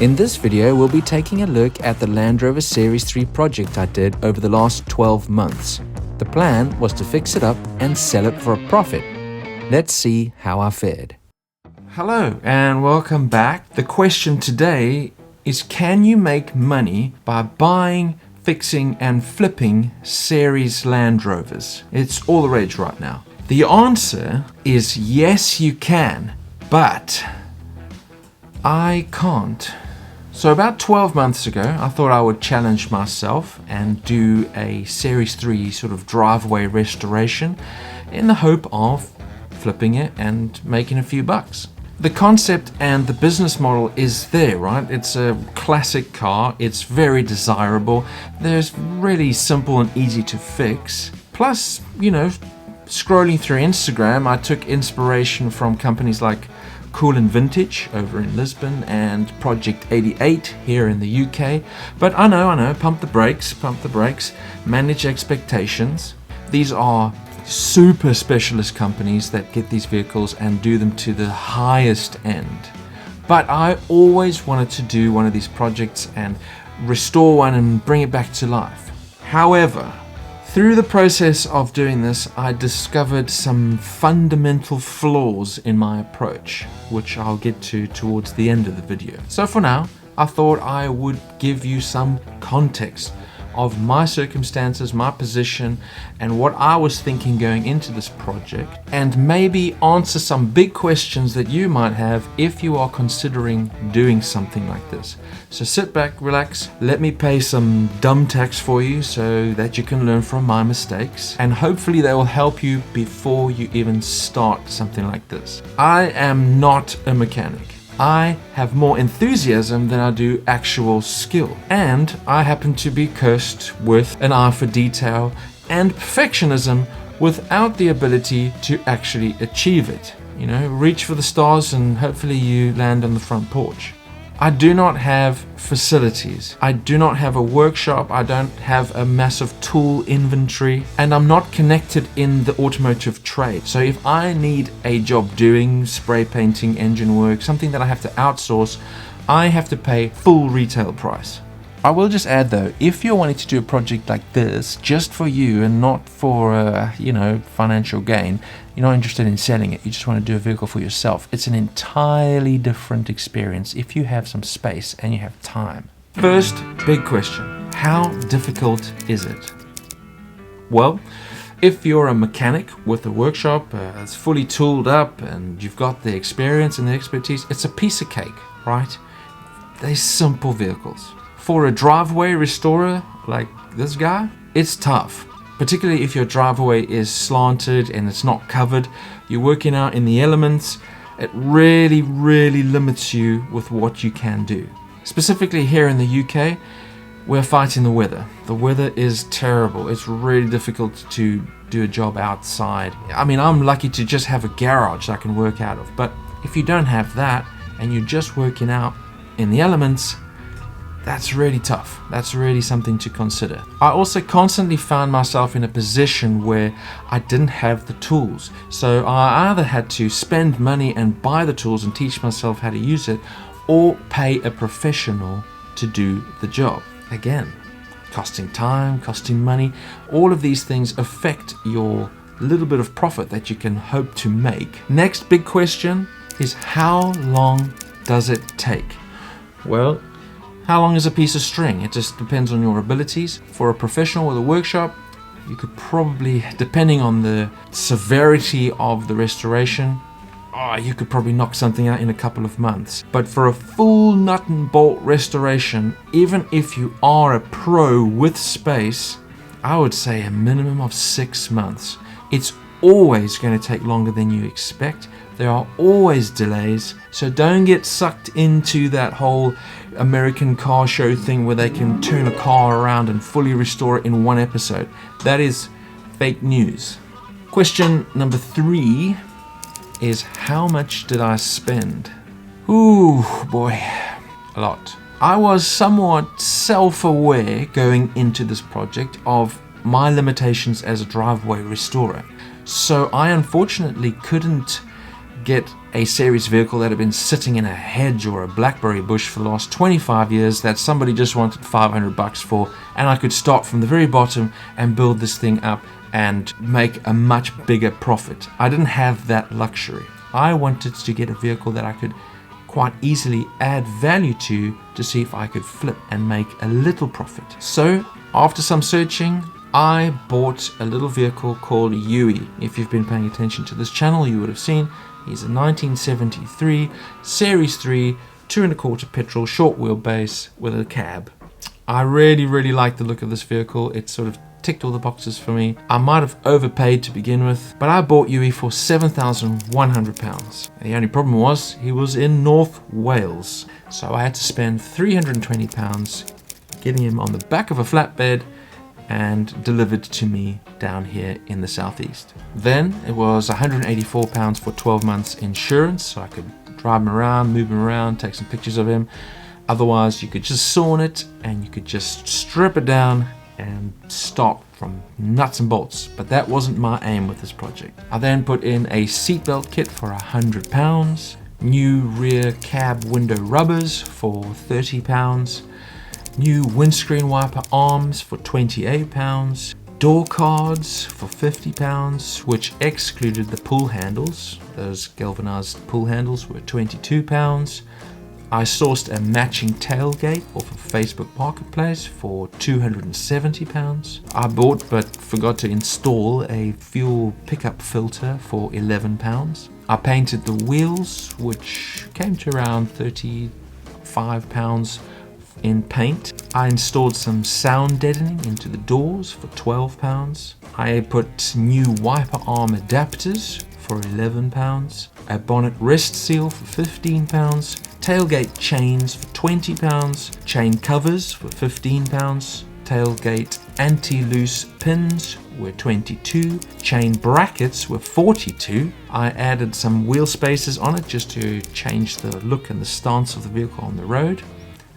In this video, we'll be taking a look at the Land Rover Series 3 project I did over the last 12 months. The plan was to fix it up and sell it for a profit. Let's see how I fared. Hello and welcome back. The question today is, can you make money by buying, fixing and flipping Series Land Rovers? It's all the rage right now. The answer is yes, you can, but I can't. So about 12 months ago, I thought I would challenge myself and do a Series 3 sort of driveway restoration in the hope of flipping it and making a few bucks. The concept and the business model is there, right? It's a classic car, it's very desirable, there's really simple and easy to fix. Plus, scrolling through Instagram, I took inspiration from companies like Cool and Vintage over in Lisbon and Project 88 here in the UK. But I know, pump the brakes, manage expectations. These are super specialist companies that get these vehicles and do them to the highest end. But I always wanted to do one of these projects and restore one and bring it back to life. However, through the process of doing this, I discovered some fundamental flaws in my approach, which I'll get to towards the end of the video. So for now, I thought I would give you some context of my circumstances, my position, and what I was thinking going into this project, and maybe answer some big questions that you might have if you are considering doing something like this. So sit back, relax, let me pay some dumb tax for you so that you can learn from my mistakes, and hopefully they will help you before you even start something like this. I am not a mechanic. I have more enthusiasm than I do actual skill, and I happen to be cursed with an eye for detail and perfectionism without the ability to actually achieve it. Reach for the stars and hopefully you land on the front porch. I do not have facilities. I do not have a workshop. I don't have a massive tool inventory, and I'm not connected in the automotive trade. So if I need a job doing spray painting, engine work, something that I have to outsource, I have to pay full retail price. I will just add though, if you're wanting to do a project like this just for you and not for financial gain, you're not interested in selling it, you just want to do a vehicle for yourself, it's an entirely different experience if you have some space and you have time. First big question, how difficult is it? Well, if you're a mechanic with a workshop that's fully tooled up and you've got the experience and the expertise, it's a piece of cake, right? They're simple vehicles. For a driveway restorer like this guy, it's tough. Particularly if your driveway is slanted and it's not covered, you're working out in the elements, it really limits you with what you can do. Specifically here in the UK, we're fighting the weather. The weather is terrible. It's really difficult to do a job outside. I mean, I'm lucky to just have a garage I can work out of, but if you don't have that and you're just working out in the elements, that's really tough. That's really something to consider. I also constantly found myself in a position where I didn't have the tools. So I either had to spend money and buy the tools and teach myself how to use it, or pay a professional to do the job. Again, costing time, costing money. All of these things affect your little bit of profit that you can hope to make. Next big question is, how long does it take? Well, how long is a piece of string? It just depends on your abilities. For a professional with a workshop, you could probably, depending on the severity of the restoration, you could probably knock something out in a couple of months. But for a full nut and bolt restoration, even if you are a pro with space, I would say a minimum of 6 months. It's always going to take longer than you expect. There are always delays, so don't get sucked into that whole American car show thing where they can turn a car around and fully restore it in one episode. That is fake news. Question number 3 is, how much did I spend? Ooh, boy, a lot. I was somewhat self-aware going into this project of my limitations as a driveway restorer. So I unfortunately couldn't get a series vehicle that had been sitting in a hedge or a blackberry bush for the last 25 years that somebody just wanted $500 for, and I could start from the very bottom and build this thing up and make a much bigger profit. I didn't have that luxury. I wanted to get a vehicle that I could quite easily add value to see if I could flip and make a little profit. So after some searching, I bought a little vehicle called Yui. If you've been paying attention to this channel, you would have seen he's a 1973 Series 3 2.25 petrol short wheelbase with a cab. I really like the look of this vehicle. It sort of ticked all the boxes for me. I might have overpaid to begin with, but I bought Yui for £7,100. The only problem was he was in North Wales, so I had to spend £320 getting him on the back of a flatbed and delivered to me down here in the southeast. Then it was £184 for 12 months insurance, so I could drive him around, move him around, take some pictures of him. Otherwise, you could just sawn it and you could just strip it down and start from nuts and bolts. But that wasn't my aim with this project. I then put in a seatbelt kit for £100, new rear cab window rubbers for £30, new windscreen wiper arms for £28, door cards for £50, which excluded the pull handles. Those galvanized pull handles were £22. I sourced a matching tailgate off of Facebook Marketplace for £270. I bought but forgot to install a fuel pickup filter for £11. I painted the wheels, which came to around £35 in paint. I installed some sound deadening into the doors for £12. I put new wiper arm adapters for £11, a bonnet rest seal for £15, tailgate chains for £20, chain covers for £15, tailgate anti-loose pins were £22, chain brackets were £42. I added some wheel spacers on it just to change the look and the stance of the vehicle on the road,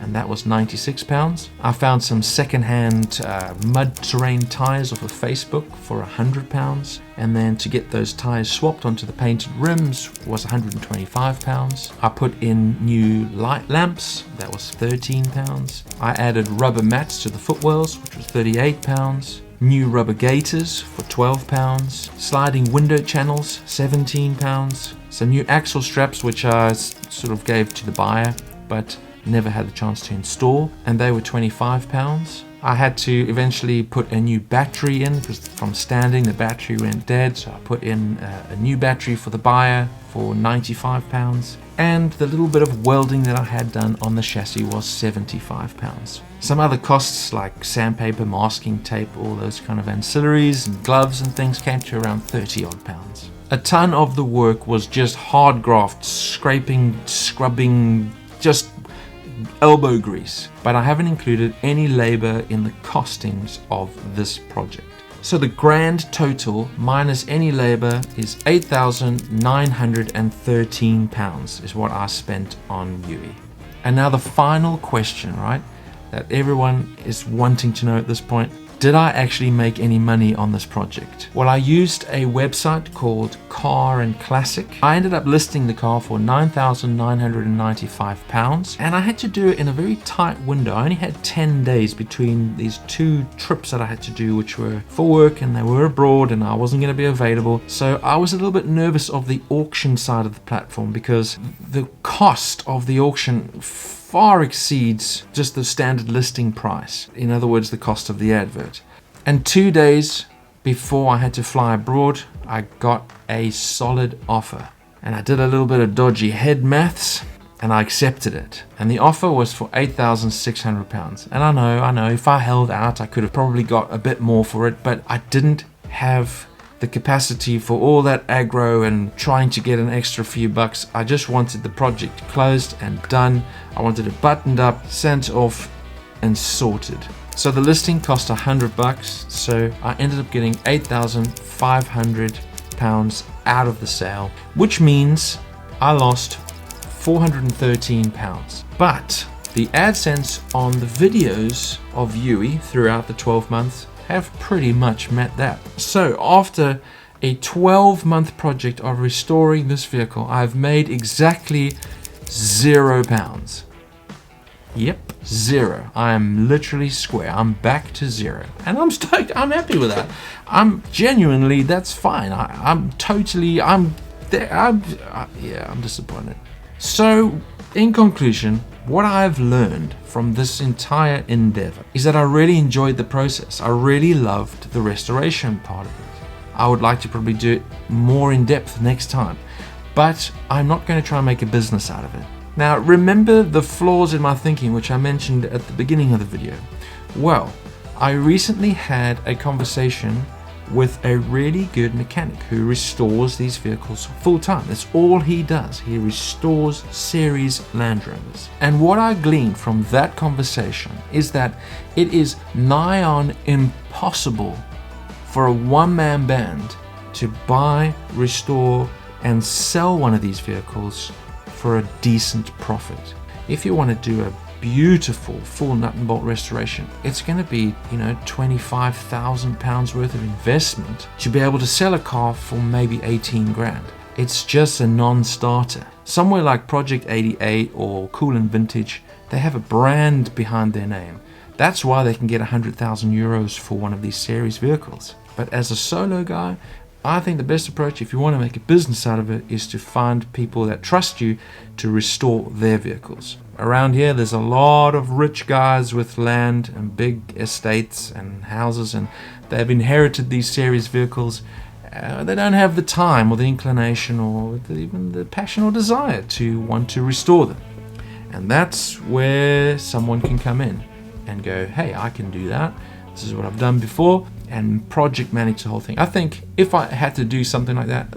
and that was £96. I found some second-hand mud terrain tires off of Facebook for £100, and then to get those tires swapped onto the painted rims was £125. I put in new light lamps, that was £13. I added rubber mats to the footwells, which was £38. New rubber gaiters for £12, sliding window channels £17, some new axle straps which I sort of gave to the buyer but never had the chance to install, and they were £25. I had to eventually put a new battery in because from standing the battery went dead, so I put in a new battery for the buyer for £95, and the little bit of welding that I had done on the chassis was £75. Some other costs like sandpaper, masking tape, all those kind of ancillaries and gloves and things came to around £30 odd. A ton of the work was just hard graft, scraping, scrubbing, just elbow grease, but I haven't included any labor in the costings of this project. So the grand total minus any labor is £8,913 is what I spent on Yui. And now the final question, right, that everyone is wanting to know at this point: did I actually make any money on this project? Well, I used a website called Car and Classic. I ended up listing the car for £9,995, and I had to do it in a very tight window. I only had 10 days between these two trips that I had to do, which were for work and they were abroad and I wasn't going to be available. So I was a little bit nervous of the auction side of the platform because the cost of the auction far exceeds just the standard listing price. In other words, the cost of the advert. And 2 days before I had to fly abroad, I got a solid offer. And I did a little bit of dodgy head maths and I accepted it. And the offer was for £8,600. And I know, if I held out, I could have probably got a bit more for it, but I didn't have the capacity for all that aggro and trying to get an extra few bucks. I just wanted the project closed and done. I wanted it buttoned up, sent off and sorted. So the listing cost £100, so I ended up getting £8,500 out of the sale, which means I lost £413. But the AdSense on the videos of Yui throughout the 12 months have pretty much met that. So after a 12-month project of restoring this vehicle, I've made exactly £0. Yep, 0. I am literally square. I'm back to 0. And I'm stoked. I'm happy with that. I'm genuinely, that's fine. I'm disappointed. So, in conclusion, what I've learned from this entire endeavor is that I really enjoyed the process. I really loved the restoration part of it. I would like to probably do it more in depth next time, but I'm not going to try and make a business out of it. Now, remember the flaws in my thinking, which I mentioned at the beginning of the video? Well, I recently had a conversation with a really good mechanic who restores these vehicles full time. That's all he does. He restores series Land Rovers. And what I gleaned from that conversation is that it is nigh on impossible for a one-man band to buy, restore, and sell one of these vehicles for a decent profit. If you want to do a beautiful full nut and bolt restoration, it's going to be, £25,000 worth of investment to be able to sell a car for maybe 18 grand. It's just a non-starter. Somewhere like Project 88 or Cool and Vintage, they have a brand behind their name. That's why they can get €100,000 for one of these series vehicles. But as a solo guy, I think the best approach, if you want to make a business out of it, is to find people that trust you to restore their vehicles. Around here, there's a lot of rich guys with land and big estates and houses, and they've inherited these series vehicles. They don't have the time or the inclination or even the passion or desire to want to restore them. And that's where someone can come in and go, hey, I can do that. This is what I've done before, and project manage the whole thing. I think if I had to do something like that,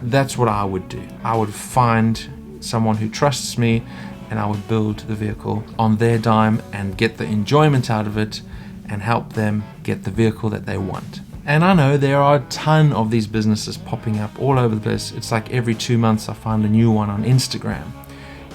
that's what I would do. I would find someone who trusts me, and I would build the vehicle on their dime and get the enjoyment out of it and help them get the vehicle that they want. And I know there are a ton of these businesses popping up all over the place. It's like every 2 months I find a new one on Instagram.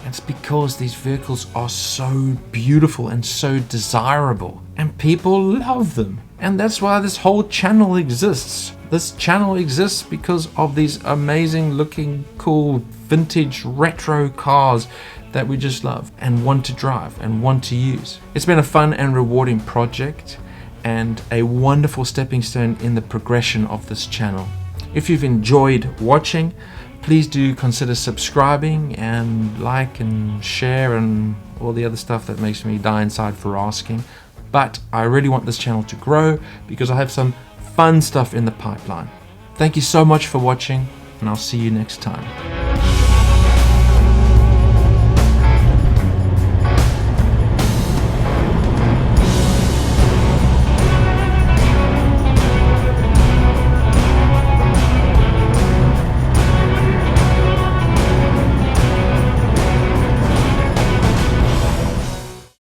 It's because these vehicles are so beautiful and so desirable, and people love them. And that's why this whole channel exists. This channel exists because of these amazing looking, cool, vintage, retro cars that we just love and want to drive and want to use. It's been a fun and rewarding project and a wonderful stepping stone in the progression of this channel. If you've enjoyed watching, please do consider subscribing and like and share and all the other stuff that makes me die inside for asking. But I really want this channel to grow because I have some fun stuff in the pipeline. Thank you so much for watching, and I'll see you next time.